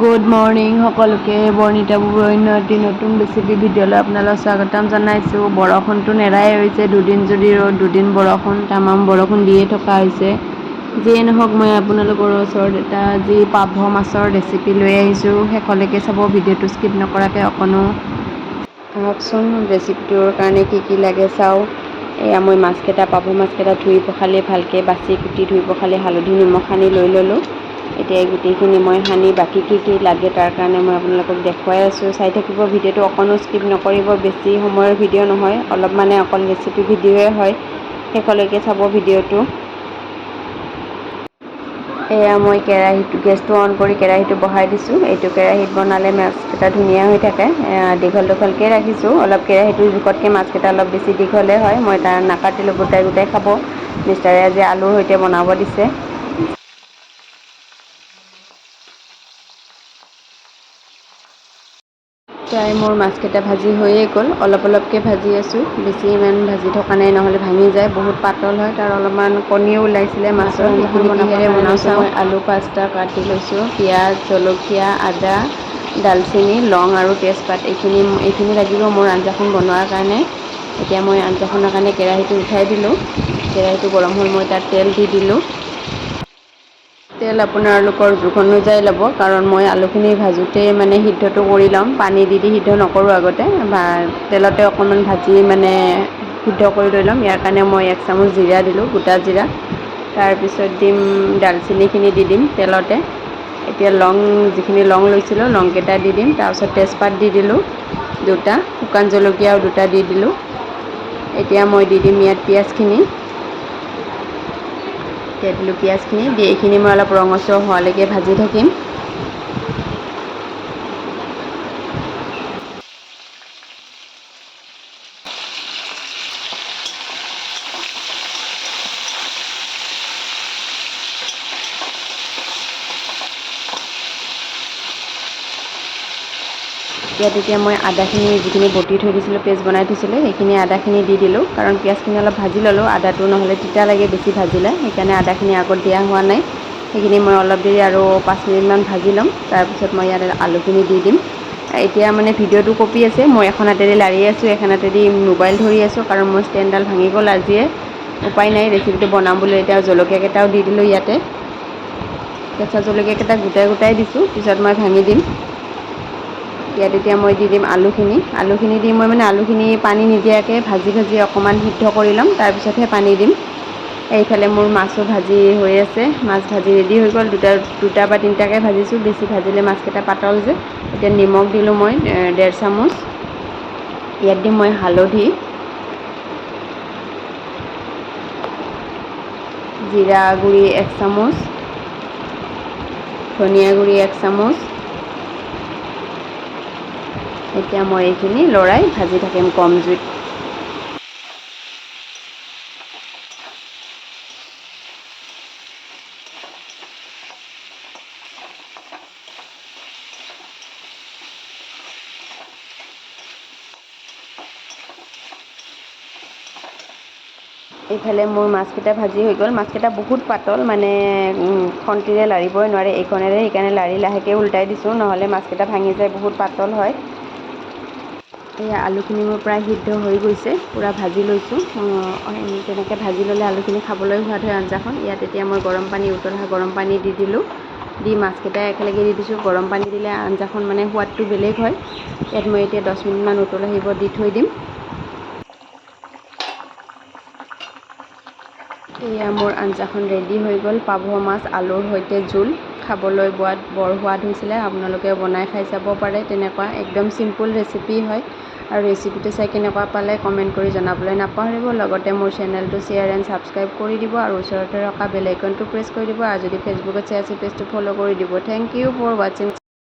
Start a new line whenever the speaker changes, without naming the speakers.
Good morning সকলোকে। বৰ্ণিতা বুবুৰ অন্য এটি নতুন ৰেচিপি ভিডিঅ'লৈ আপোনালোক স্বাগতম জনাইছোঁ। বৰষুণটো নেৰাই হৈছে, দুদিন যদি ৰ'দ দুদিন বৰষুণ, তামাম বৰষুণ দিয়ে থকা হৈছে। যিয়ে নহওক, মই আপোনালোকৰ ওচৰত এটা আজি পাভ মাছৰ ৰেচিপি লৈ আহিছোঁ। শেষলৈকে চাব, ভিডিঅ'টো স্কিপ নকৰাকৈ অকণো। আহকচোন ৰেচিপিটোৰ কাৰণে কি কি লাগে চাওঁ। এয়া মই মাছকেইটা, পাভ মাছকেইটা ধুই পখালি ভালকৈ বাছি কুটি ধুই পখালি হালধি নিমখ সানি লৈ ল'লোঁ। এতিয়া এই গোটেইখিনি মই সানি বাকী কি কি লাগে তাৰ কাৰণে মই আপোনালোকক দেখুৱাই আছোঁ। চাই থাকিব ভিডিঅ'টো, অকণো স্কিপ নকৰিব। বেছি সময়ৰ ভিডিঅ' নহয়, অলপ অকল ৰেচিপি ভিডিঅ'য়ে হয়। শেষলৈকে চাব ভিডিঅ'টো। এয়া মই গেছটো অন কৰি কেৰাহীটো বহাই দিছোঁ। এইটো কেৰাহীত বনালে মাছকেইটা ধুনীয়া হৈ থাকে। দীঘল দীঘলকৈ ৰাখিছোঁ। অলপ কেৰাহীটোৰ জোখতকৈ মাছকেইটা অলপ বেছি দীঘলে হয়। মই তাৰ নাকাটিলোঁ, গোটাই গোটাই খাব। মিষ্টাৰে আজি আলুৰ সৈতে বনাব দিছে। প্ৰায় মোৰ মাছকেইটা ভাজি হৈয়ে গ'ল। অলপ অলপকৈ ভাজি আছোঁ, বেছি ইমান ভাজি থকা নাই, নহ'লে ভাঙি যায়। বহুত পাতল হয়। তাৰ অলপমান কণীও ওলাইছিলে মাছৰ। সেইখিনি কিহেৰে বনাওঁ চাওঁ। মই আলু 5টা কাটি লৈছোঁ। পিঁয়াজ, জলকীয়া, আদা, ডালচেনি, লং আৰু তেজপাত, এইখিনি লাগিব মোৰ আঞ্জাখন বনোৱাৰ কাৰণে। এতিয়া মই আঞ্জাখনৰ কাৰণে কেৰাহীটো উঠাই দিলোঁ। কেৰাহীটো গৰম হ'ল, মই তাত তেল দি দিলোঁ। তেল আপোনালোকৰ জোখ অনুযায়ী ল'ব, কাৰণ মই আলুখিনি ভাজোঁতেই সিদ্ধটো কৰি ল'ম। পানী দি সিদ্ধ নকৰোঁ আগতে, তেলতে অকণমান ভাজি সিদ্ধ কৰি লৈ ল'ম। ইয়াৰ কাৰণে মই 1 চামুচ জিৰা দিলোঁ, গোটা জিৰা। তাৰপিছত দিম ডালচেনিখিনি দি দিম তেলতে। এতিয়া যিখিনি লং লৈছিলোঁ, লংকেইটা দি দিম। তাৰপিছত তেজপাত দি দিলোঁ 2টা, শুকান জলকীয়াও 2টা দি দিলোঁ। এতিয়া মই দি দিম ইয়াত পিঁয়াজখিনি। দিলোঁ পিঁয়াজখিনি দি, এইখিনি মই অলপ ৰঙচুৱা হোৱালৈকে ভাজি থাকিম। ইয়াত এতিয়া মই আদাখিনি, যিখিনি বটি থৈ দিছিলোঁ, পেষ্ট বনাই থৈছিলোঁ, সেইখিনি আদাখিনি দি দিলোঁ। কাৰণ পিঁয়াজখিনি অলপ ভাজি ল'লোঁ। আদাটো নহ'লে তিতা লাগে বেছি ভাজিলে, সেইকাৰণে আদাখিনি আগত দিয়া হোৱা নাই। সেইখিনি মই অলপ দেৰি আৰু 5 মিনিটমান ভাজি ল'ম। তাৰপিছত মই ইয়াত আলুখিনি দি দিম। এতিয়া ভিডিঅ'টো কপি আছে, মই এখন হাতেৰে লাৰি আছোঁ, এখন হাতেদি মোবাইল ধৰি আছোঁ, কাৰণ মোৰ ষ্টেণ্ডডাল ভাঙি গ'ল আজিয়ে। উপায় নাই, ৰেচিপিটো বনাম বুলি। এতিয়া জলকীয়াকেইটাও দি দিলোঁ ইয়াতে। কেঁচা জলকীয়াকেইটা গোটাই গোটাই দিছোঁ, পিছত মই ভাঙি দিম। ইয়াত এতিয়া মই দি দিম আলুখিনি। আলুখিনি দি মই আলুখিনি পানী নিদিয়াকৈ ভাজি ভাজি অকণমান সিদ্ধ কৰি ল'ম, তাৰপিছতহে পানী দিম। এইফালে মোৰ মাছো ভাজি হৈ আছে। মাছ ভাজি ৰেডি হৈ গ'ল। 2টা বা 3টাকৈ ভাজিছোঁ, বেছি ভাজিলে মাছকেইটা পাতল যে। এতিয়া নিমখ দিলোঁ মই 1.5 চামুচ। ইয়াত দিম মই হালধি, জিৰা গুড়ি 1 চামুচ, ধনিয়া গুড়ি 1 চামুচ। এতিয়া মই এইখিনি লৰাই ভাজি থাকিম কম জুইত। এইফালে মোৰ মাছকেইটা ভাজি হৈ গ'ল। মাছকেইটা বহুত পাতল, খন্তিৰে লাৰিবই নোৱাৰে এইখনেৰে, সেইকাৰণে লাৰি লাহেকৈ উল্টাই দিছোঁ, নহ'লে মাছকেইটা ভাঙি যায়, বহুত পাতল হয়। এয়া আলুখিনি মোৰ প্ৰায় সিদ্ধ হৈ গৈছে, পূৰা ভাজি লৈছোঁ। তেনেকৈ ভাজি ল'লে আলুখিনি খাবলৈ সোৱাদ হয় আঞ্জাখন। ইয়াত এতিয়া মই গৰম পানী, উতলা গৰম পানী দি দিলোঁ। দি মাছকেইটা একেলগে দি দিছোঁ। গৰম পানী দিলে আঞ্জাখন সোৱাদটো বেলেগ হয়। ইয়াত মই এতিয়া 10 মিনিটমান উতল আহিব দি থৈ দিম। এয়া মোৰ আঞ্জাখন ৰেডি হৈ গ'ল। পাভ মাছ আলুৰ সৈতে জোল, খাবলৈ বৰ সোৱাদ হৈছিলে। আপোনালোকে বনাই খাই চাব পাৰে। তেনেকুৱা একদম চিম্পুল ৰেচিপি হয়। আৰু ৰেচিপিটো চাই কেনেকুৱা পালে কমেণ্ট কৰি জনাবলৈ নাপাহৰিব। লগতে মোৰ চেনেলটো শ্বেয়াৰ এণ্ড ছাবস্ক্ৰাইব কৰি দিব, আৰু ওচৰতে থকা বেল আইকনটো প্ৰেছ কৰি দিব। আৰু যদি ফেচবুকত চাই আছে, পেজটো ফ'ল' কৰি দিব। থেংক ইউ ফৰ ৱাচিং।